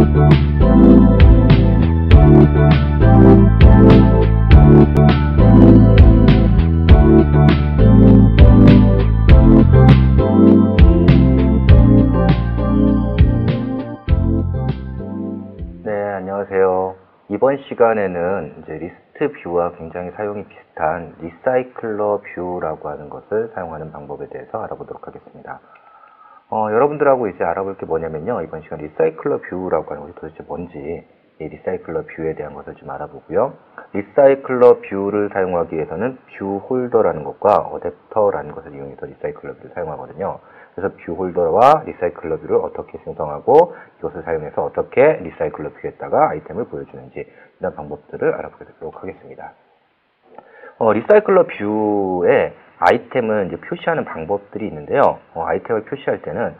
네, 안녕하세요. 이번 시간에는 이제 리스트 뷰와 굉장히 사용이 비슷한 리사이클러 뷰라고 하는 것을 사용하는 방법에 대해서 알아보도록 하겠습니다. 여러분들하고 이제 알아볼 게 뭐냐면요. 이번 시간 리사이클러 뷰라고 하는 것이 도대체 뭔지, 이 리사이클러 뷰에 대한 것을 좀 알아보고요. 리사이클러 뷰를 사용하기 위해서는 뷰 홀더라는 것과 어댑터라는 것을 이용해서 리사이클러 뷰를 사용하거든요. 그래서 뷰 홀더와 리사이클러 뷰를 어떻게 생성하고 이것을 사용해서 어떻게 리사이클러 뷰에다가 아이템을 보여주는지 이런 방법들을 알아보도록 하겠습니다. 리사이클러 뷰에 아이템을 이제 표시하는 방법들이 있는데요. 아이템을 표시할 때는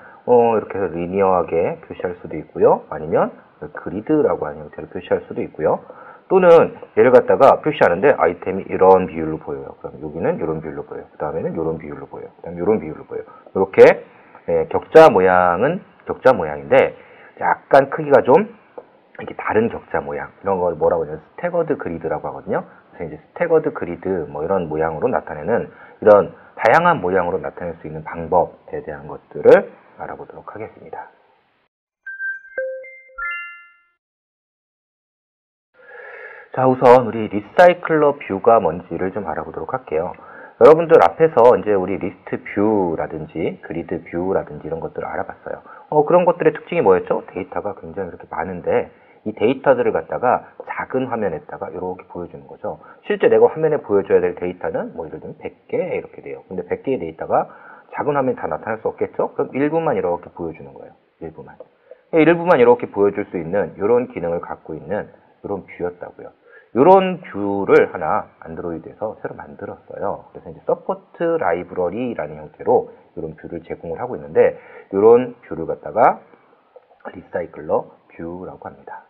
이렇게 해서 리니어하게 표시할 수도 있고요. 아니면 그리드라고 하는 형태로 표시할 수도 있고요. 또는 얘를 갖다가 표시하는데 아이템이 이런 비율로 보여요. 그럼 여기는 이런 비율로 보여요. 그 다음에는 이런 비율로 보여요. 그 다음에 이런 비율로 보여요. 이렇게 격자 모양은 격자 모양인데 약간 크기가 좀 이렇게 다른 격자 모양, 이런 걸 뭐라고 하냐면 스태거드 그리드라고 하거든요. 그래서 이제 스태거드 그리드 뭐 이런 모양으로 나타내는 이런 다양한 모양으로 나타낼 수 있는 방법에 대한 것들을 알아보도록 하겠습니다. 자, 우선 우리 리사이클러 뷰가 뭔지를 좀 알아보도록 할게요. 여러분들 앞에서 이제 우리 리스트 뷰라든지 그리드 뷰라든지 이런 것들을 알아봤어요. 그런 것들의 특징이 뭐였죠? 데이터가 굉장히 이렇게 많은데 이 데이터들을 갖다가 작은 화면에다가 이렇게 보여주는 거죠. 실제 내가 화면에 보여줘야 될 데이터는 뭐 예를 들면 100개 이렇게 돼요. 근데 100개의 데이터가 작은 화면에 다 나타날 수 없겠죠? 그럼 일부만 이렇게 보여주는 거예요. 일부만. 일부만 이렇게 보여줄 수 있는 이런 기능을 갖고 있는 이런 뷰였다고요. 이런 뷰를 하나 안드로이드에서 새로 만들었어요. 그래서 이제 서포트 라이브러리라는 형태로 이런 뷰를 제공을 하고 있는데 이런 뷰를 갖다가 리사이클러 뷰라고 합니다.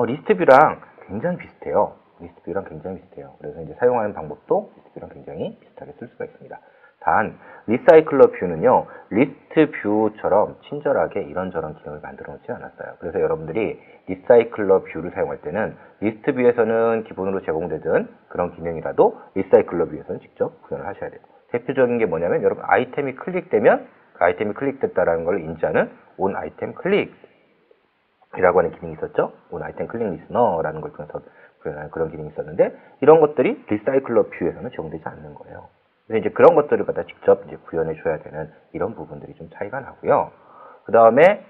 리스트 뷰랑 굉장히 비슷해요. 리스트 뷰랑 굉장히 비슷해요. 그래서 이제 사용하는 방법도 리스트 뷰랑 굉장히 비슷하게 쓸 수가 있습니다. 단 리사이클러 뷰는요, 리스트 뷰처럼 친절하게 이런저런 기능을 만들어 놓지 않았어요. 그래서 여러분들이 리사이클러 뷰를 사용할 때는 리스트 뷰에서는 기본으로 제공되던 그런 기능이라도 리사이클러 뷰에서는 직접 구현을 하셔야 돼요. 대표적인 게 뭐냐면 여러분 아이템이 클릭되면 그 아이템이 클릭됐다는 걸 인지하는 온 아이템 클릭 이라고 하는 기능이 있었죠. 온 아이템 클릭 리스너라는 걸 통해서 구현하는 그런 기능이 있었는데 이런 것들이 리사이클러 뷰에서는 제공되지 않는 거예요. 그래서 이제 그런 것들을 갖다 직접 이제 구현해 줘야 되는 이런 부분들이 좀 차이가 나고요. 그 다음에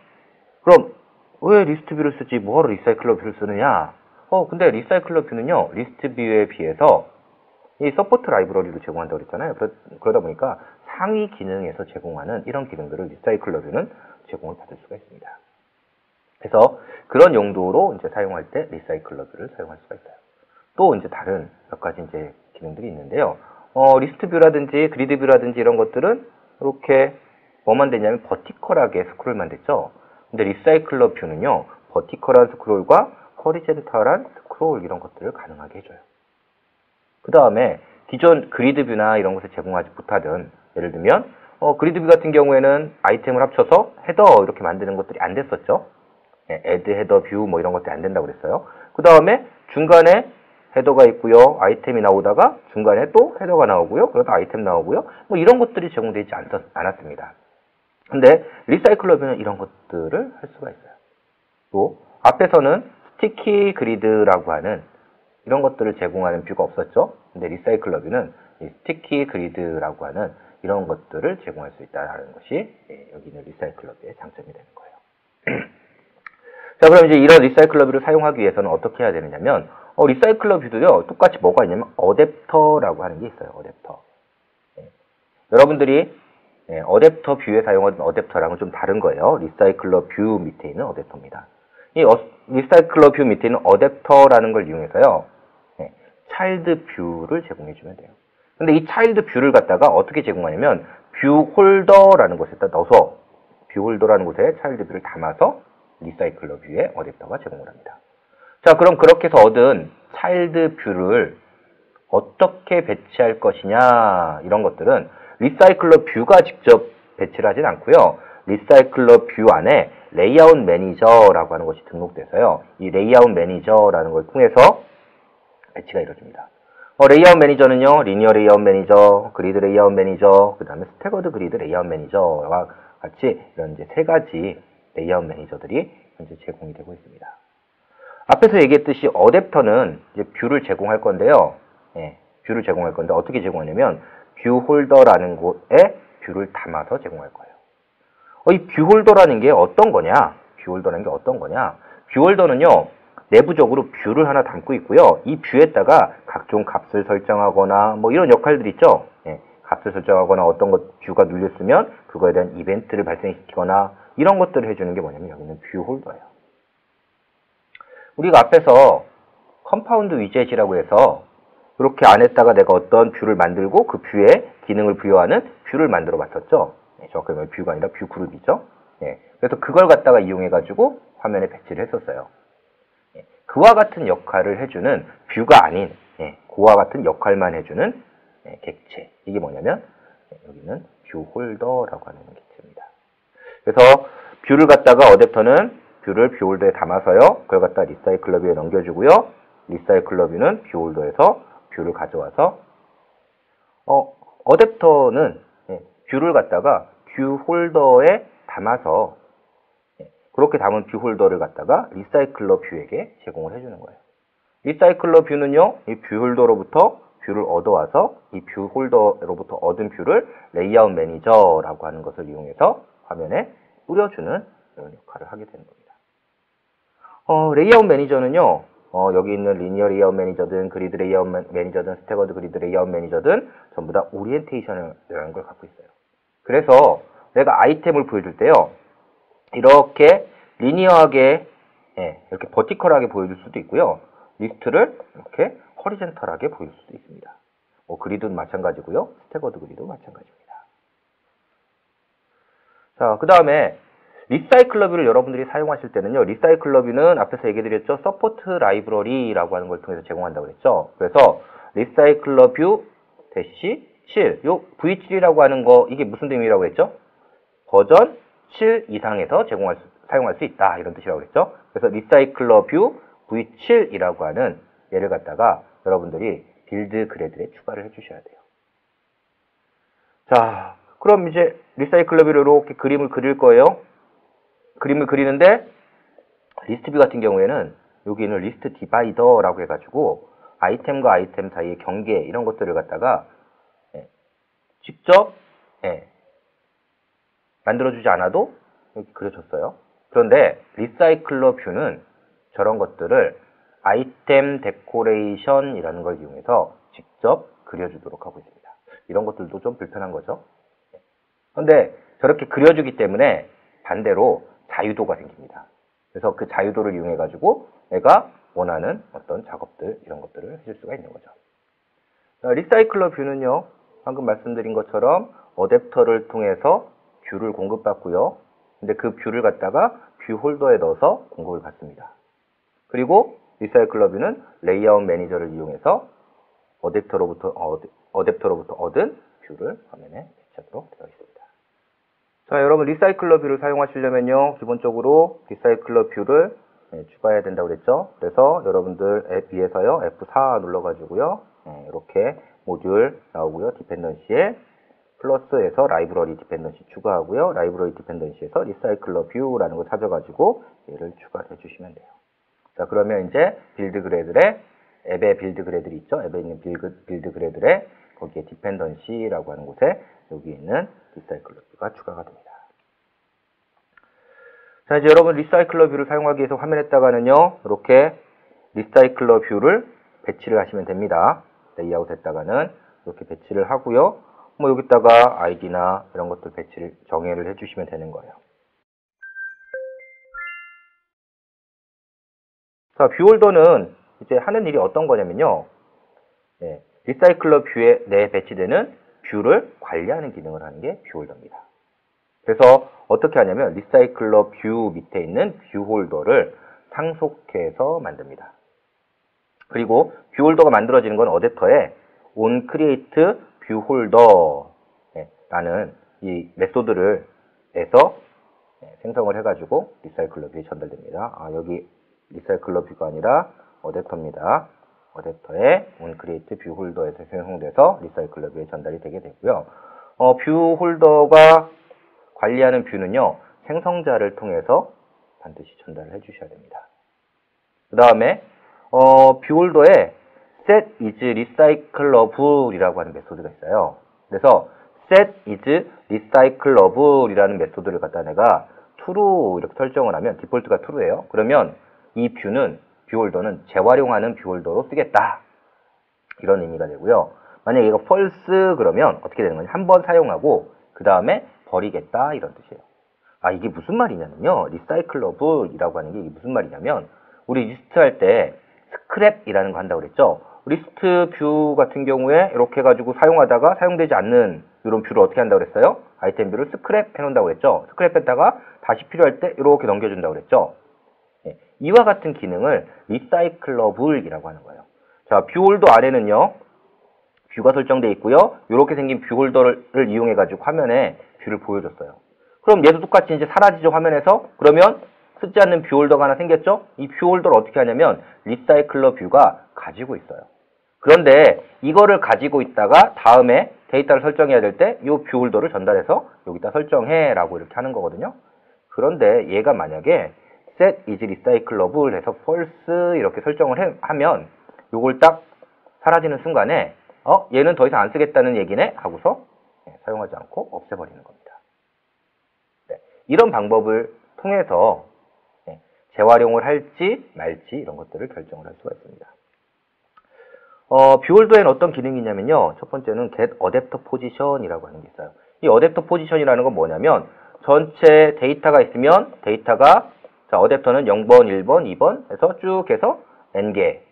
그럼 왜 리스트 뷰를 쓰지? 뭐하러 리사이클러 뷰를 쓰느냐? 근데 리사이클러 뷰는요, 리스트 뷰에 비해서 이 서포트 라이브러리로 제공한다고 그랬잖아요. 그러다 보니까 상위 기능에서 제공하는 이런 기능들을 리사이클러 뷰는 제공을 받을 수가 있습니다. 그래서 그런 용도로 이제 사용할 때 리사이클러 뷰를 사용할 수가 있어요. 또 이제 다른 몇 가지 이제 기능들이 있는데요. 리스트 뷰라든지 그리드 뷰라든지 이런 것들은 이렇게 뭐만 되냐면 버티컬하게 스크롤만 됐죠. 근데 리사이클러 뷰는요, 버티컬한 스크롤과 허리젠탈한 스크롤 이런 것들을 가능하게 해줘요. 그 다음에 기존 그리드 뷰나 이런 것을 제공하지 못하던 예를 들면 그리드 뷰 같은 경우에는 아이템을 합쳐서 헤더 이렇게 만드는 것들이 안 됐었죠. add 헤더 뷰 뭐 이런 것들이 안 된다고 그랬어요. 그 다음에 중간에 헤더가 있고요. 아이템이 나오다가 중간에 또 헤더가 나오고요. 그러다 아이템 나오고요. 뭐 이런 것들이 제공되지 않았습니다. 근데 리사이클러 뷰는 이런 것들을 할 수가 있어요. 또 앞에서는 스티키 그리드라고 하는 이런 것들을 제공하는 뷰가 없었죠. 근데 리사이클러 뷰는 이 스티키 그리드라고 하는 이런 것들을 제공할 수 있다는 것이 여기 있는 리사이클러 뷰의 장점이 되는 거예요. 자, 그럼 이제 이런 리사이클러 뷰를 사용하기 위해서는 어떻게 해야 되느냐면 리사이클러 뷰도요, 똑같이 뭐가 있냐면 어댑터라고 하는 게 있어요. 어댑터. 여러분들이 어댑터 뷰에 사용하는 어댑터랑은 좀 다른 거예요. 리사이클러 뷰 밑에 있는 어댑터입니다. 이 리사이클러 뷰 밑에 있는 어댑터라는 걸 이용해서요, 차일드 뷰를 제공해 주면 돼요. 근데 이 차일드 뷰를 갖다가 어떻게 제공하냐면 뷰 홀더라는 곳에다 넣어서 뷰 홀더라는 곳에 차일드 뷰를 담아서 리사이클러 뷰에 어댑터가 제공을 합니다. 자, 그럼 그렇게 해서 얻은 차일드 뷰를 어떻게 배치할 것이냐 이런 것들은 리사이클러 뷰가 직접 배치를 하진 않고요. 리사이클러 뷰 안에 레이아웃 매니저라고 하는 것이 등록돼서요. 이 레이아웃 매니저라는 걸 통해서 배치가 이루어집니다. 레이아웃 매니저는요, 리니어 레이아웃 매니저, 그리드 레이아웃 매니저, 그 다음에 스태거드 그리드 레이아웃 매니저와 같이 이런 이제 세 가지 레이아웃 매니저들이 현재 제공이 되고 있습니다. 앞에서 얘기했듯이 어댑터는 이제 뷰를 제공할 건데요. 뷰를 제공할 건데 어떻게 제공하냐면 뷰 홀더라는 곳에 뷰를 담아서 제공할 거예요. 이 뷰 홀더라는 게 어떤 거냐? 뷰 홀더라는 게 어떤 거냐? 뷰 홀더는요, 내부적으로 뷰를 하나 담고 있고요. 이 뷰에다가 각종 값을 설정하거나 뭐 이런 역할들이 있죠. 값을 설정하거나 어떤 것 뷰가 눌렸으면 그거에 대한 이벤트를 발생시키거나 이런 것들을 해주는 게 뭐냐면 여기는 뷰 홀더예요. 우리가 앞에서 컴파운드 위젯이라고 해서 이렇게 안에다가 내가 어떤 뷰를 만들고 그 뷰에 기능을 부여하는 뷰를 만들어 봤었죠. 정확하게 말하면 뷰가 아니라 뷰 그룹이죠. 그래서 그걸 갖다가 이용해 가지고 화면에 배치를 했었어요. 그와 같은 역할을 해주는 뷰가 아닌 그와 같은 역할만 해주는 객체. 이게 뭐냐면 여기는 뷰 홀더라고 하는 객체입니다. 그래서 뷰를 갖다가 어댑터는 뷰를 뷰 홀더에 담아서요. 그걸 갖다 리사이클러 뷰에 넘겨주고요. 리사이클러 뷰는 뷰 홀더에서 뷰를 가져와서 어댑터는 뷰를 갖다가 뷰 홀더에 담아서 그렇게 담은 뷰 홀더를 갖다가 리사이클러 뷰에게 제공을 해주는 거예요. 리사이클러 뷰는요, 이 뷰 홀더로부터 뷰를 얻어와서 이 뷰 홀더로부터 얻은 뷰를 레이아웃 매니저라고 하는 것을 이용해서 화면에 뿌려주는 이런 역할을 하게 되는 겁니다. 레이아웃 매니저는요, 여기 있는 리니어 레이아웃 매니저든 그리드 레이아웃 매니저든 스태거드 그리드 레이아웃 매니저든 전부 다 오리엔테이션이라는 걸 갖고 있어요. 그래서 내가 아이템을 보여줄 때요, 이렇게 리니어하게 이렇게 버티컬하게 보여줄 수도 있고요. 리스트를 이렇게 허리젠털하게 보여줄 수도 있습니다. 그리드는 마찬가지고요. 스태거드 그리드도 마찬가지입니다. 자, 그 다음에 리사이클러 뷰를 여러분들이 사용하실 때는요. 리사이클러 뷰는 앞에서 얘기드렸죠. 서포트 라이브러리라고 하는 걸 통해서 제공한다고 그랬죠. 그래서 리사이클러 뷰 대시 7, 요 V7이라고 하는 거 이게 무슨 의미라고 했죠? 버전 7 이상에서 사용할 수 있다 이런 뜻이라고 그랬죠. 그래서 리사이클러 뷰 V7이라고 하는 얘를 갖다가 여러분들이 빌드 그래드에 추가를 해주셔야 돼요. 자, 그럼 이제 리사이클러 뷰로 이렇게 그림을 그릴 거예요. 그림을 그리는데 리스트 뷰 같은 경우에는 여기는 리스트 디바이더라고 해가지고 아이템과 아이템 사이의 경계 이런 것들을 갖다가 직접 만들어주지 않아도 이렇게 그려줬어요. 그런데 리사이클러 뷰는 저런 것들을 아이템 데코레이션이라는 걸 이용해서 직접 그려주도록 하고 있습니다. 이런 것들도 좀 불편한 거죠. 그런데 저렇게 그려주기 때문에 반대로 자유도가 생깁니다. 그래서 그 자유도를 이용해 가지고 내가 원하는 어떤 작업들 이런 것들을 해줄 수가 있는 거죠. 리사이클러 뷰는요, 방금 말씀드린 것처럼 어댑터를 통해서 뷰를 공급받고요. 근데 그 뷰를 갖다가 뷰 홀더에 넣어서 공급을 받습니다. 그리고 리사이클러 뷰는 레이아웃 매니저를 이용해서 어댑터로부터 얻은 뷰를 화면에 배치하도록 되어 있습니다. 자, 여러분 리사이클러 뷰를 사용하시려면요, 기본적으로 리사이클러 뷰를 추가해야 된다고 그랬죠. 그래서 여러분들 앱 위에서요, F4 눌러가지고요, 이렇게 모듈 나오고요, 디펜던시에 플러스에서 라이브러리 디펜던시 추가하고요, 라이브러리 디펜던시에서 리사이클러 뷰라는 걸 찾아가지고 얘를 추가해 주시면 돼요. 자, 그러면 이제 빌드 그래들의 앱의 빌드 그래들이 있죠. 앱에 있는 빌드 그래들의 거기에 디펜던시라고 하는 곳에 여기 있는 리사이클러 뷰가 추가가 됩니다. 자, 이제 여러분 리사이클러 뷰를 사용하기 위해서 화면에다가는요, 이렇게 리사이클러 뷰를 배치를 하시면 됩니다. 레이아웃에다가는 이렇게 배치를 하고요. 뭐 여기다가 아이디나 이런 것들 배치를 정의를 해주시면 되는 거예요. 자, 뷰 홀더는 이제 하는 일이 어떤 거냐면요, 리사이클러 뷰에 내에 배치되는 뷰를 관리하는 기능을 하는 게 뷰 홀더입니다. 그래서 어떻게 하냐면 리사이클러 뷰 밑에 있는 뷰 홀더를 상속해서 만듭니다. 그리고 뷰 홀더가 만들어지는 건 어댑터에 onCreate 뷰 홀더라는 이 메소드를 해서 생성을 해가지고 리사이클러 뷰에 전달됩니다. 여기 리사이클러 뷰가 아니라 어댑터입니다. 어댑터에 onCreate 뷰 홀더에서 생성돼서 리사이클러 뷰에 전달이 되게 되고요. 뷰 홀더가 관리하는 뷰는요, 생성자를 통해서 반드시 전달을 해주셔야 됩니다. 그 다음에 뷰 홀더에 set is recyclable이라고 하는 메소드가 있어요. 그래서 set is recyclable이라는 메소드를 갖다 내가 true 이렇게 설정을 하면 디폴트가 true예요. 그러면 이 뷰는 뷰 홀더는 재활용하는 뷰 홀더로 쓰겠다. 이런 의미가 되고요. 만약에 이거 false 그러면 어떻게 되는 거냐? 한번 사용하고 그 다음에 버리겠다 이런 뜻이에요. 이게 무슨 말이냐면요. recyclable이라고 하는 게 이게 무슨 말이냐면 우리 리스트 할 때 스크랩이라는 거 한다고 그랬죠. 리스트 뷰 같은 경우에 이렇게 해가지고 사용하다가 사용되지 않는 이런 뷰를 어떻게 한다고 그랬어요? 아이템 뷰를 스크랩 해놓는다고 그랬죠. 스크랩 했다가 다시 필요할 때 이렇게 넘겨준다고 그랬죠. 이와 같은 기능을 recyclable이라고 하는 거예요. 자, 뷰 홀더 안에는요, 뷰가 설정되어 있고요. 이렇게 생긴 뷰 홀더를 이용해가지고 화면에 뷰를 보여줬어요. 그럼 얘도 똑같이 이제 사라지죠, 화면에서? 그러면 쓰지 않는 뷰 홀더가 하나 생겼죠? 이 뷰 홀더를 어떻게 하냐면 리사이클러 뷰가 가지고 있어요. 그런데 이거를 가지고 있다가 다음에 데이터를 설정해야 될 때 이 뷰 홀더를 전달해서 여기다 설정해 라고 이렇게 하는 거거든요. 그런데 얘가 만약에 set is recyclable 해서 false 이렇게 설정을 하면 요걸 딱 사라지는 순간에 얘는 더 이상 안 쓰겠다는 얘기네 하고서 사용하지 않고 없애버리는 겁니다. 네, 이런 방법을 통해서 재활용을 할지 말지 이런 것들을 결정을 할 수가 있습니다. 뷰 홀더에는 어떤 기능이 있냐면요. 첫 번째는 get adapter position이라고 하는 게 있어요. 이 adapter position이라는 건 뭐냐면 전체 데이터가 있으면 데이터가 자, 어댑터는 0번, 1번, 2번 해서 쭉 해서 n개,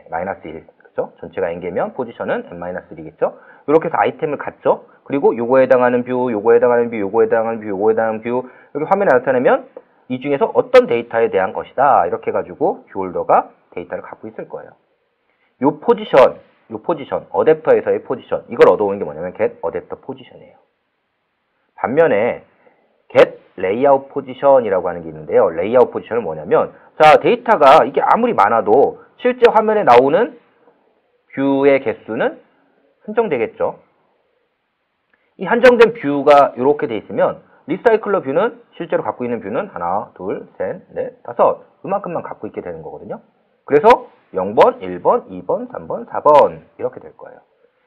마이너스 1, 그죠? 전체가 n개면 포지션은 n-1이겠죠? 이렇게 해서 아이템을 갖죠? 그리고 요거에 해당하는 뷰, 요거에 해당하는 뷰, 요거에 해당하는 뷰, 요거에 해당하는 뷰, 이렇게 화면에 나타내면 이 중에서 어떤 데이터에 대한 것이다. 이렇게 해가지고 뷰 홀더가 데이터를 갖고 있을 거예요. 요 포지션, 어댑터에서의 포지션, 이걸 얻어오는 게 뭐냐면 get adapter position이에요. 반면에 get layout position이라고 하는 게 있는데요. layout position은 뭐냐면 자, 데이터가 이게 아무리 많아도 실제 화면에 나오는 뷰의 개수는 한정되겠죠. 이 한정된 뷰가 이렇게 돼 있으면 리사이클러 뷰는 실제로 갖고 있는 뷰는 하나, 둘, 셋, 넷, 다섯 그만큼만 갖고 있게 되는 거거든요. 그래서 0번, 1번, 2번, 3번, 4번 이렇게 될 거예요.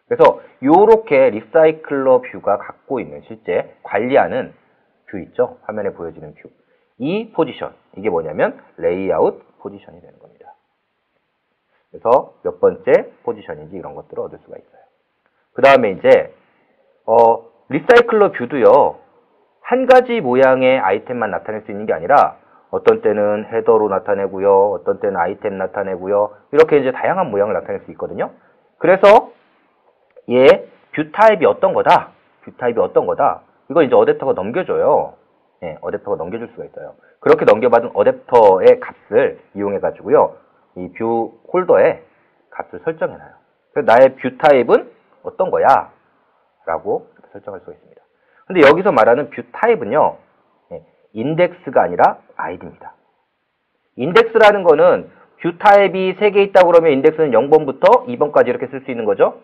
그래서 이렇게 리사이클러 뷰가 갖고 있는 실제 관리하는 뷰 있죠? 화면에 보여지는 뷰. 이 포지션, 이게 뭐냐면 레이아웃 포지션이 되는 겁니다. 그래서 몇 번째 포지션인지 이런 것들을 얻을 수가 있어요. 그 다음에 이제 리사이클러 뷰도요. 한 가지 모양의 아이템만 나타낼 수 있는 게 아니라 어떤 때는 헤더로 나타내고요. 어떤 때는 아이템 나타내고요. 이렇게 이제 다양한 모양을 나타낼 수 있거든요. 그래서 얘 뷰 타입이 어떤 거다. 뷰 타입이 어떤 거다. 이걸 이제 어댑터가 넘겨줘요. 어댑터가 넘겨줄 수가 있어요. 그렇게 넘겨받은 어댑터의 값을 이용해가지고요. 이 뷰 홀더에 값을 설정해놔요. 그래서 나의 뷰 타입은 어떤 거야? 라고 설정할 수가 있습니다. 근데 여기서 말하는 뷰 타입은요. 인덱스가 아니라 id입니다. 인덱스라는 거는 뷰 타입이 3개 있다고 그러면 인덱스는 0번부터 2번까지 이렇게 쓸 수 있는 거죠.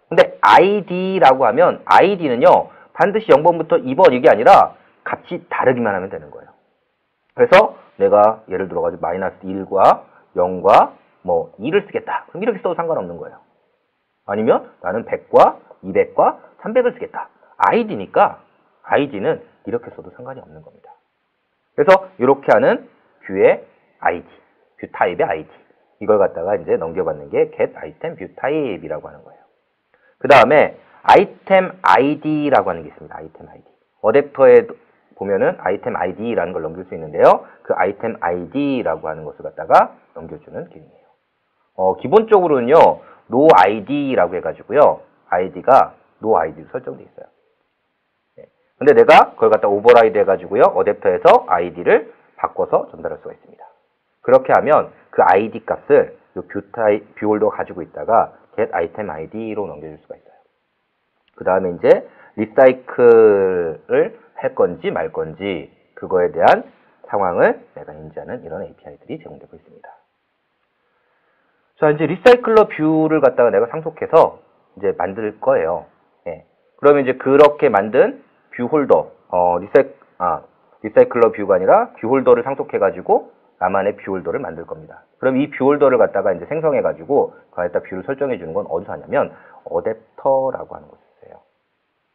근데 id라고 하면 id는요. 반드시 0번부터 2번 이게 아니라 값이 다르기만 하면 되는 거예요. 그래서 내가 예를 들어가지고 마이너스 1과 0과 뭐 2를 쓰겠다. 그럼 이렇게 써도 상관없는 거예요. 아니면 나는 100과 200과 300을 쓰겠다. id니까 id는 이렇게 써도 상관이 없는 겁니다. 그래서 이렇게 하는 뷰의 id, 뷰 타입의 id. 이걸 갖다가 이제 넘겨받는 게 get item 뷰 타입이라고 하는 거예요. 그 다음에 아이템 id라고 하는 게 있습니다. 아이템 id. 어댑터에 보면은 아이템 id라는 걸 넘길 수 있는데요. 그 아이템 id라고 하는 것을 갖다가 넘겨주는 기능이에요. 기본적으로는요. no id라고 해가지고요. id가 no id로 설정되어 있어요. 근데 내가 그걸 갖다 오버라이드 해가지고요. 어댑터에서 id를 바꿔서 전달할 수가 있습니다. 그렇게 하면 그 id 값을 뷰 홀더가 가지고 있다가 get item id로 넘겨줄 수가 있어요. 그 다음에 이제 리사이클을 할 건지 말 건지 그거에 대한 상황을 내가 인지하는 이런 API들이 제공되고 있습니다. 자, 이제 리사이클러 뷰를 갖다가 내가 상속해서 이제 만들 거예요. 예. 그러면 이제 그렇게 만든 뷰 홀더, 리사이클러 뷰가 아니라 뷰 홀더를 상속해가지고 나만의 뷰 홀더를 만들 겁니다. 그럼 이 뷰 홀더를 갖다가 이제 생성해가지고 그 안에다 뷰를 설정해 주는 건 어디서 하냐면 어댑터라고 하는 곳에 있어요.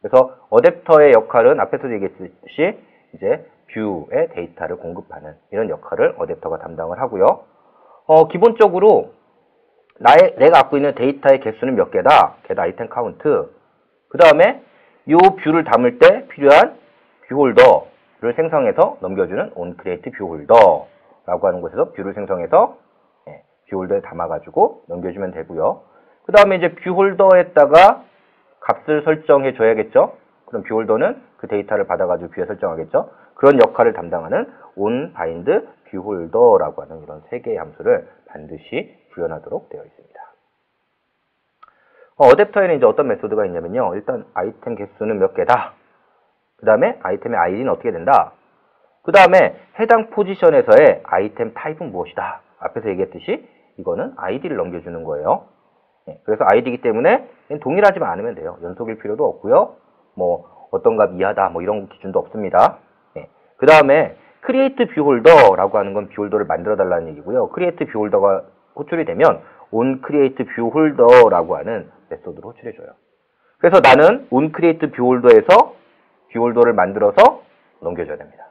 그래서 어댑터의 역할은 앞에서 얘기했듯이 이제 뷰의 데이터를 공급하는 이런 역할을 어댑터가 담당을 하고요. 기본적으로 내가 갖고 있는 데이터의 개수는 몇 개다? get 아이템 카운트. 그 다음에 이 뷰를 담을 때 필요한 뷰 홀더를 생성해서 넘겨주는 onCreate 뷰 홀더라고 하는 곳에서 뷰를 생성해서 뷰 홀더에 담아가지고 넘겨주면 되고요. 그 다음에 이제 뷰 홀더에다가 값을 설정해 줘야겠죠? 그럼 뷰 홀더는 그 데이터를 받아가지고 뷰에 설정하겠죠? 그런 역할을 담당하는 onBind 뷰 홀더라고 하는 이런 세 개의 함수를 반드시 구현하도록 되어 있습니다. 어댑터에는 이제 어떤 메소드가 있냐면요. 일단 아이템 개수는 몇 개다. 그 다음에 아이템의 아이디는 어떻게 된다. 그 다음에 해당 포지션에서의 아이템 타입은 무엇이다. 앞에서 얘기했듯이 이거는 아이디를 넘겨주는 거예요. 그래서 아이디이기 때문에 동일하지만 않으면 돼요. 연속일 필요도 없고요. 뭐 어떤 값 이하다 뭐 이런 기준도 없습니다. 그 다음에 create 뷰 홀더라고 하는 건 뷰 홀더를 만들어 달라는 얘기고요. create 뷰 홀더가 호출이 되면 onCreate 뷰 홀더라고 하는 메소드로 호출해줘요. 그래서 나는 onCreate 뷰 홀더에서 뷰 홀더를 만들어서 넘겨줘야 됩니다.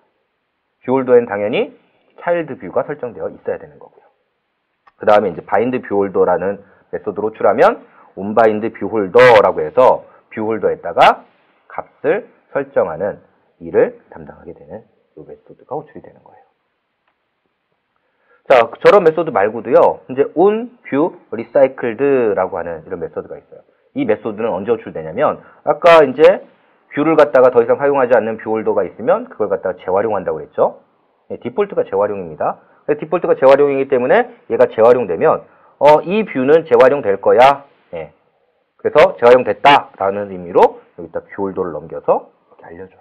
뷰 홀더엔 당연히 차일드 뷰가 설정되어 있어야 되는 거고요. 그 다음에 이제 bind 뷰 홀더라는 메소드로 호출하면 onBind 뷰 홀더라고 해서 뷰 홀더에다가 값을 설정하는 일을 담당하게 되는 이 메소드가 호출이 되는 거예요. 자, 저런 메소드 말고도요, 이제 onViewRecycled라고 하는 이런 메소드가 있어요. 이 메소드는 언제 호출되냐면, 아까 이제 뷰를 갖다가 더 이상 사용하지 않는 뷰 홀더가 있으면 그걸 갖다가 재활용한다고 했죠. 디폴트가 재활용입니다. 디폴트가 재활용이기 때문에 얘가 재활용되면, 이 뷰는 재활용될 거야. 그래서 재활용됐다라는 의미로 여기다 뷰 홀더를 넘겨서 이렇게 알려줘요.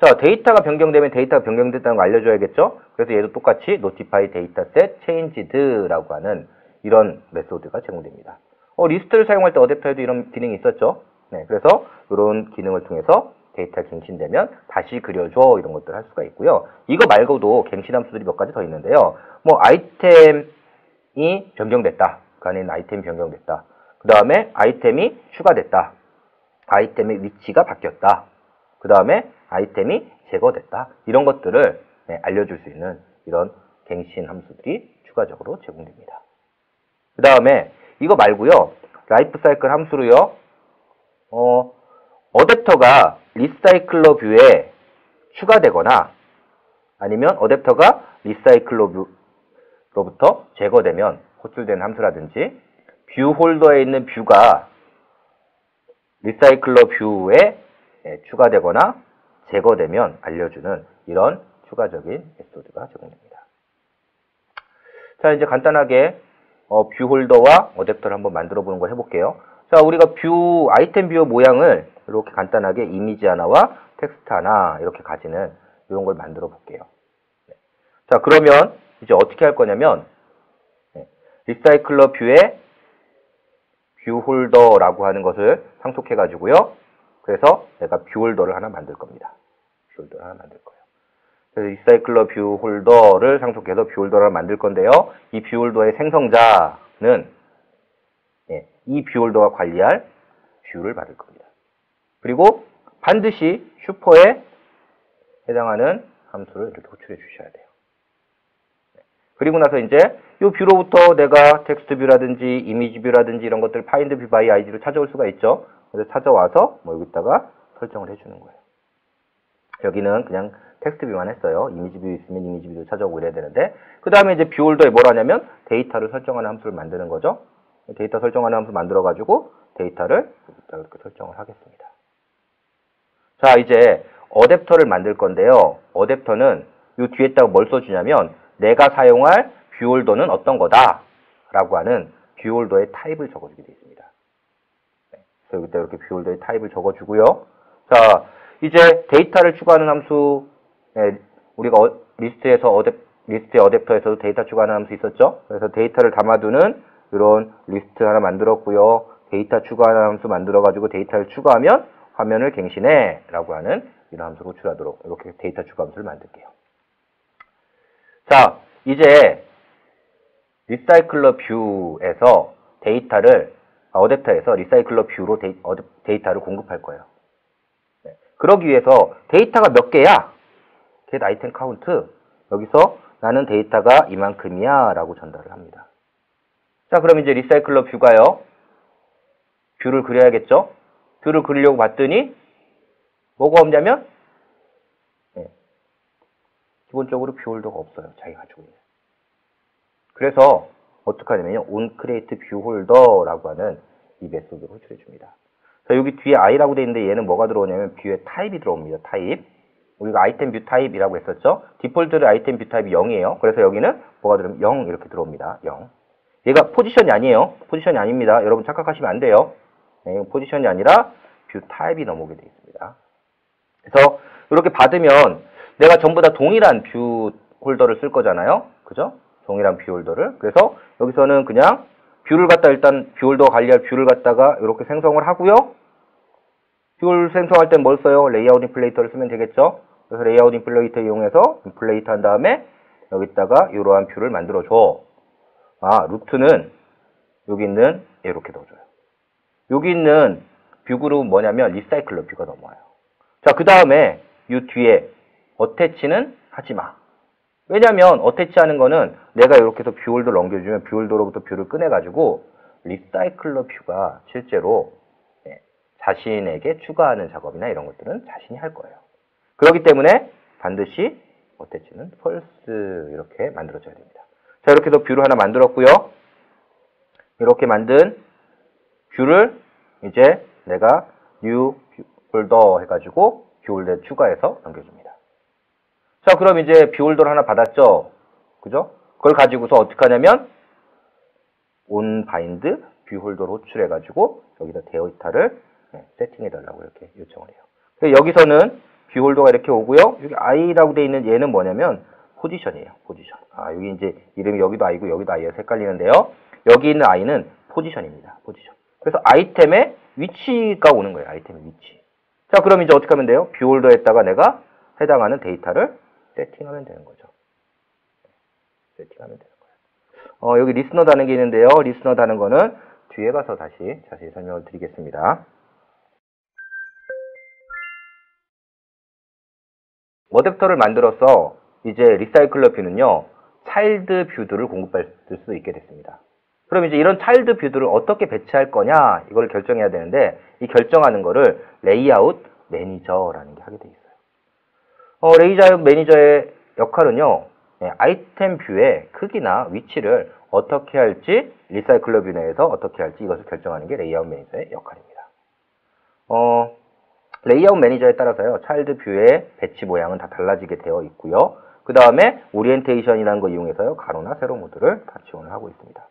자, 데이터가 변경되면 데이터가 변경됐다는 거 알려줘야겠죠? 그래서 얘도 똑같이 notify dataset changed라고 하는 이런 메소드가 제공됩니다. 리스트를 사용할 때 어댑터에도 이런 기능이 있었죠? 그래서 이런 기능을 통해서 데이터가 갱신되면 다시 그려줘 이런 것들을 할 수가 있고요. 이거 말고도 갱신 함수들이 몇 가지 더 있는데요. 뭐 아이템이 변경됐다. 그 안에 있는 아이템이 변경됐다. 그 다음에 아이템이 추가됐다. 아이템의 위치가 바뀌었다. 그 다음에 아이템이 제거됐다. 이런 것들을 알려줄 수 있는 이런 갱신 함수들이 추가적으로 제공됩니다. 그 다음에 이거 말고요. 라이프 사이클 함수로요. 어댑터가 리사이클러 뷰에 추가되거나 아니면 어댑터가 리사이클러 뷰로부터 제거되면 호출되는 함수라든지 뷰 홀더에 있는 뷰가 리사이클러 뷰에 추가되거나 제거되면 알려주는 이런 추가적인 메소드가 제공됩니다. 자, 이제 간단하게 뷰 홀더와 어댑터를 한번 만들어 보는 걸 해볼게요. 자, 우리가 아이템 뷰 모양을 이렇게 간단하게 이미지 하나와 텍스트 하나 이렇게 가지는 이런 걸 만들어 볼게요. 자, 그러면 이제 어떻게 할 거냐면 리사이클러 뷰에 뷰 홀더라고 하는 것을 상속해 가지고요. 그래서 내가 뷰 홀더를 하나 만들 겁니다. 뷰 홀더를 하나 만들 거예요. 그래서 리사이클러 뷰 홀더를 상속해서 뷰 홀더를 만들 건데요. 이 뷰 홀더의 생성자는 이 뷰 홀더가 관리할 뷰를 받을 겁니다. 그리고 반드시 슈퍼에 해당하는 함수를 이렇게 호출해 주셔야 돼요. 그리고 나서 이제 이 뷰로부터 내가 텍스트 뷰라든지 이미지 뷰라든지 이런 것들 find view by id로 찾아올 수가 있죠. 그래서 찾아와서 뭐 여기다가 설정을 해주는 거예요. 여기는 그냥 텍스트 뷰만 했어요. 이미지 뷰 있으면 이미지 뷰도 찾아오고 이래야 되는데 그 다음에 이제 뷰 홀더에 뭘 하냐면 데이터를 설정하는 함수를 만드는 거죠. 데이터 설정하는 함수 만들어가지고 데이터를 여기다 이렇게 설정을 하겠습니다. 자, 이제 어댑터를 만들 건데요. 어댑터는 이 뒤에다가 뭘 써주냐면 내가 사용할 뷰 홀더는 어떤 거다 라고 하는 뷰 홀더의 타입을 적어주게 되어 있습니다. 그래서 여기다 이렇게 뷰 홀더의 타입을 적어주고요. 자, 이제 데이터를 추가하는 함수 네, 우리가 리스트의 어댑터에서도 데이터 추가하는 함수 있었죠? 그래서 데이터를 담아두는 이런 리스트 하나 만들었고요. 데이터 추가하는 함수 만들어가지고 데이터를 추가하면 화면을 갱신해 라고 하는 이런 함수를 호출하도록 이렇게 데이터 추가 함수를 만들게요. 자, 이제 리사이클러 뷰에서 데이터를 어댑터에서 리사이클러 뷰로 데이터를 공급할 거예요. 네. 그러기 위해서 데이터가 몇 개야? get item count. 여기서 나는 데이터가 이만큼이야 라고 전달을 합니다. 자, 그럼 이제 리사이클러 뷰가요. 뷰를 그려야겠죠? 뷰를 그리려고 봤더니 뭐가 없냐면 네. 기본적으로 뷰 홀더가 없어요. 자기가 가지고 있는. 그래서 어떻게 하냐면요. onCreate viewHolder라고 하는 이 메소드를 호출해 줍니다. 자, 여기 뒤에 i라고 되어 있는데 얘는 뭐가 들어오냐면 뷰에 타입이 들어옵니다. 타입. 우리가 아이템 뷰 타입이라고 했었죠. 디폴트로 아이템 뷰 타입이 0이에요. 그래서 여기는 뭐가 들어오면 0 이렇게 들어옵니다. 0. 얘가 포지션이 아니에요. 포지션이 아닙니다. 여러분 착각하시면 안 돼요. 네, 포지션이 아니라 뷰 타입이 넘어오게 되어 있습니다. 그래서 이렇게 받으면 내가 전부 다 동일한 뷰 홀더를 쓸 거잖아요. 그죠? 동일한 뷰 홀더를. 그래서 여기서는 그냥 뷰를 갖다 일단 뷰 홀더 관리할 뷰를 갖다가 이렇게 생성을 하고요. 뷰를 생성할 땐 뭘 써요? 레이아웃 인플레이터를 쓰면 되겠죠? 그래서 레이아웃 인플레이터 이용해서 인플레이터 한 다음에 여기다가 이러한 뷰를 만들어줘. 아, 루트는 여기 있는 이렇게 넣어줘요. 여기 있는 뷰 그룹은 뭐냐면 리사이클러 뷰가 넘어와요. 자, 그 다음에 이 뒤에 어태치는 하지 마. 왜냐면 어태치 하는 거는 내가 이렇게 해서 뷰 홀더를 넘겨주면 뷰 홀더로부터 뷰를 꺼내가지고 리사이클러 뷰가 실제로 자신에게 추가하는 작업이나 이런 것들은 자신이 할 거예요. 그렇기 때문에 반드시 어태치는 false 이렇게 만들어줘야 됩니다. 자, 이렇게 해서 뷰를 하나 만들었고요. 이렇게 만든 뷰를 이제 내가 new 홀더 해가지고 뷰 홀더에 추가해서 넘겨줍니다. 자, 그럼 이제 뷰 홀더를 하나 받았죠? 그죠? 그걸 가지고서 어떻게 하냐면 onBind 뷰 홀더로 호출해가지고 여기다 데이터를 세팅해달라고 이렇게 요청을 해요. 여기서는 뷰 홀더가 이렇게 오고요. 여기 i라고 되어 있는 얘는 뭐냐면 포지션이에요. 포지션. 아, 여기 이제 이름이 여기도 i고 여기도 i에서 헷갈리는데요. 여기 있는 i는 포지션입니다. 포지션. 그래서 아이템의 위치가 오는 거예요. 아이템의 위치. 자, 그럼 이제 어떻게 하면 돼요? 뷰 홀더에다가 내가 해당하는 데이터를 세팅하면 되는 거죠. 세팅하면 되는 거예요. 여기 리스너 다는 게 있는데요. 리스너 다는 거는 뒤에 가서 다시 자세히 설명을 드리겠습니다. 어댑터를 만들어서 이제 리사이클러 뷰는요, 차일드 뷰들을 공급할 수 있게 됐습니다. 그럼 이제 이런 차일드 뷰들을 어떻게 배치할 거냐, 이걸 결정해야 되는데, 이 결정하는 거를 레이아웃 매니저라는 게 하게 돼 있어요. 레이아웃 매니저의 역할은요, 아이템 뷰의 크기나 위치를 어떻게 할지, 리사이클러 뷰 내에서 어떻게 할지 이것을 결정하는 게 레이아웃 매니저의 역할입니다. 레이아웃 매니저에 따라서요, 차일드 뷰의 배치 모양은 다 달라지게 되어 있고요. 그 다음에 오리엔테이션이라는 거 이용해서요, 가로나 세로 모드를 다 지원을 하고 있습니다.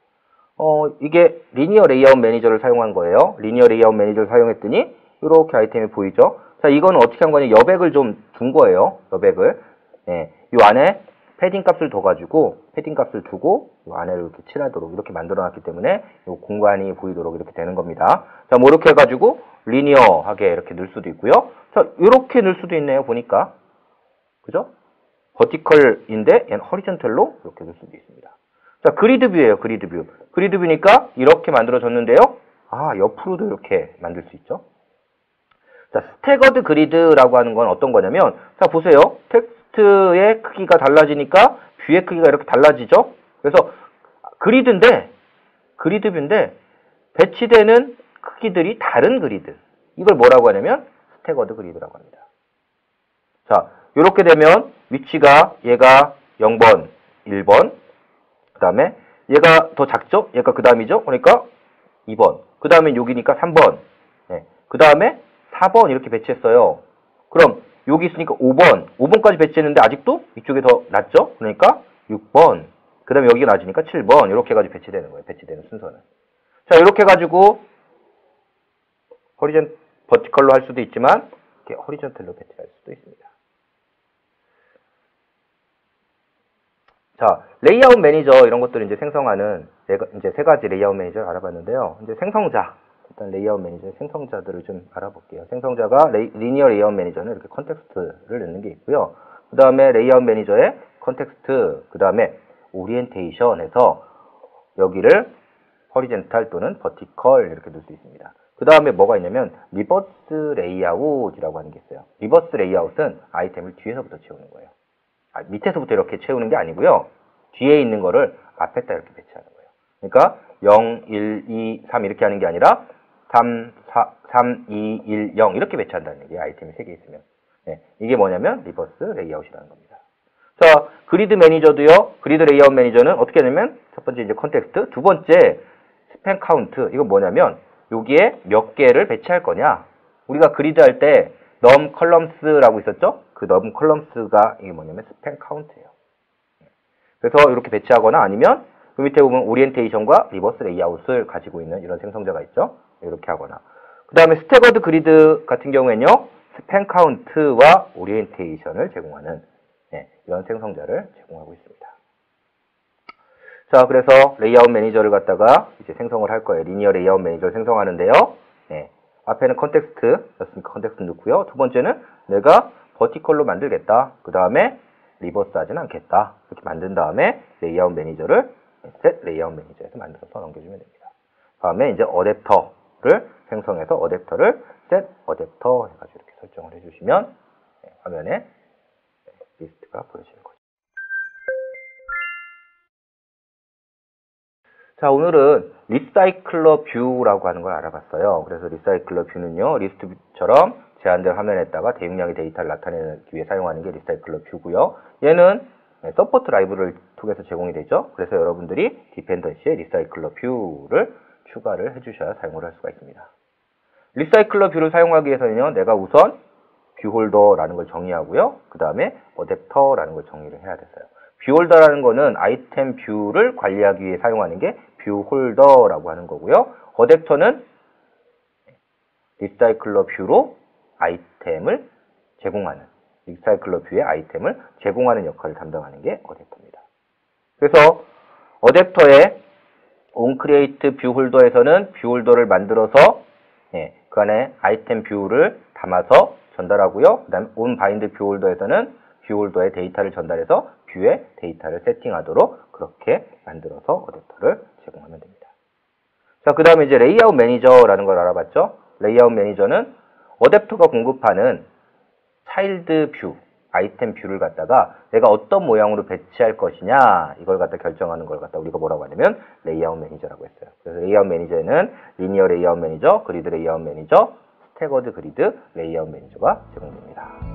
이게 리니어 레이아웃 매니저를 사용한 거예요. 리니어 레이아웃 매니저를 사용했더니 이렇게 아이템이 보이죠. 자, 이거는 어떻게 한 거냐? 여백을 좀 둔 거예요. 여백을. 이 안에 패딩 값을 둬가지고 패딩 값을 두고 이 안에를 이렇게 칠하도록 이렇게 만들어놨기 때문에 이 공간이 보이도록 이렇게 되는 겁니다. 자, 뭐 이렇게 해가지고 리니어하게 이렇게 넣을 수도 있고요. 자, 이렇게 넣을 수도 있네요. 보니까. 그죠? 버티컬인데 얘는 허리전털로 이렇게 넣을 수도 있습니다. 자, 그리드 뷰예요. 그리드 뷰. 그리드 뷰니까 이렇게 만들어졌는데요. 아, 옆으로도 이렇게 만들 수 있죠. 자, 스태거드 그리드라고 하는 건 어떤 거냐면, 자, 보세요. 텍스트의 크기가 달라지니까 뷰의 크기가 이렇게 달라지죠. 그래서 그리드 뷰인데 배치되는 크기들이 다른 그리드. 이걸 뭐라고 하냐면 스태거드 그리드라고 합니다. 자, 이렇게 되면 위치가 얘가 0번, 1번, 그 다음에 얘가 더 작죠? 얘가 그 다음이죠? 그러니까 2번. 그 다음에 여기니까 3번. 그 다음에 4번 이렇게 배치했어요. 그럼 여기 있으니까 5번. 5번까지 배치했는데 아직도 이쪽에 더 낮죠? 그러니까 6번. 그 다음에 여기가 낮으니까 7번. 이렇게 해가지고 배치되는 거예요. 배치되는 순서는. 자, 이렇게 해가지고 버티컬로 할 수도 있지만 이렇게 허리전털로 배치할 수도 있습니다. 자, 레이아웃 매니저 이런 것들을 이제 생성하는 이제 세 가지 레이아웃 매니저를 알아봤는데요. 이제 생성자, 일단 레이아웃 매니저의 생성자들을 좀 알아볼게요. 생성자가 리니어 레이아웃 매니저는 이렇게 컨텍스트를 넣는 게 있고요. 그 다음에 레이아웃 매니저의 컨텍스트, 그 다음에 오리엔테이션에서 여기를 허리젠탈 또는 버티컬 이렇게 넣을 수 있습니다. 그 다음에 뭐가 있냐면 리버스 레이아웃이라고 하는 게 있어요. 리버스 레이아웃은 아이템을 뒤에서부터 채우는 거예요. 밑에서부터 이렇게 채우는 게 아니고요. 뒤에 있는 거를 앞에다 이렇게 배치하는 거예요. 그러니까 0, 1, 2, 3 이렇게 하는 게 아니라 3, 2, 1, 0 이렇게 배치한다는 얘기예요. 아이템이 3개 있으면. 네, 이게 뭐냐면 리버스 레이아웃이라는 겁니다. 자, 그리드 매니저도요. 그리드 레이아웃 매니저는 어떻게 하냐면 첫 번째 이제 컨텍스트, 두 번째 스팬 카운트. 이건 뭐냐면 여기에 몇 개를 배치할 거냐. 우리가 그리드 할 때 넘 컬럼스라고 있었죠? 그 넘 컬럼스가 이게 뭐냐면 스팬 카운트예요. 그래서 이렇게 배치하거나 아니면 그 밑에 보면 오리엔테이션과 리버스 레이아웃을 가지고 있는 이런 생성자가 있죠. 이렇게 하거나. 그 다음에 스태거드 그리드 같은 경우에는요. 스팬 카운트와 오리엔테이션을 제공하는 이런 생성자를 제공하고 있습니다. 자, 그래서 레이아웃 매니저를 갖다가 이제 생성을 할 거예요. 리니어 레이아웃 매니저를 생성하는데요. 앞에는 컨텍스트였으니까 컨텍스트 넣고요. 두 번째는 내가 버티컬로 만들겠다. 그 다음에 리버스 하진 않겠다. 이렇게 만든 다음에 레이아웃 매니저를 셋 레이아웃 매니저에서 만들어서 넘겨주면 됩니다. 다음에 이제 어댑터를 생성해서 어댑터를 셋 어댑터 해가지고 이렇게 설정을 해주시면 화면에 리스트가 보여지는 거죠. 자, 오늘은 리사이클러 뷰라고 하는 걸 알아봤어요. 그래서 리사이클러 뷰는요, 리스트 뷰처럼 제한된 화면에다가 대용량의 데이터를 나타내기 위해 사용하는 게 리사이클러 뷰고요. 얘는 서포트 라이브러리를 통해서 제공이 되죠. 그래서 여러분들이 디펜던시에 리사이클러 뷰를 추가를 해주셔야 사용을 할 수가 있습니다. 리사이클러 뷰를 사용하기 위해서는요, 내가 우선 뷰홀더라는 걸 정의하고요. 그 다음에 어댑터라는 걸 정의를 해야 됐어요. 뷰홀더라는 거는 아이템 뷰를 관리하기 위해 사용하는 게 뷰홀더라고 하는 거고요. 어댑터는 리사이클러 뷰로 아이템을 제공하는, 리사이클러 뷰의 아이템을 제공하는 역할을 담당하는 게 어댑터입니다. 그래서 어댑터의 onCreate 뷰홀더에서는 뷰홀더를 만들어서 그 안에 아이템 뷰를 담아서 전달하고요. 그 다음에 onBind 뷰홀더에서는 뷰홀더의 데이터를 전달해서 뷰에 데이터를 세팅하도록 그렇게 만들어서 어댑터를 제공하면 됩니다. 자, 그 다음에 이제 레이아웃 매니저라는 걸 알아봤죠? 레이아웃 매니저는 어댑터가 공급하는 차일드 뷰, 아이템 뷰를 갖다가 내가 어떤 모양으로 배치할 것이냐 이걸 갖다 결정하는 걸 갖다 우리가 뭐라고 하냐면 레이아웃 매니저라고 했어요. 그래서 레이아웃 매니저에는 리니어 레이아웃 매니저, 그리드 레이아웃 매니저, 스태거드 그리드 레이아웃 매니저가 제공됩니다.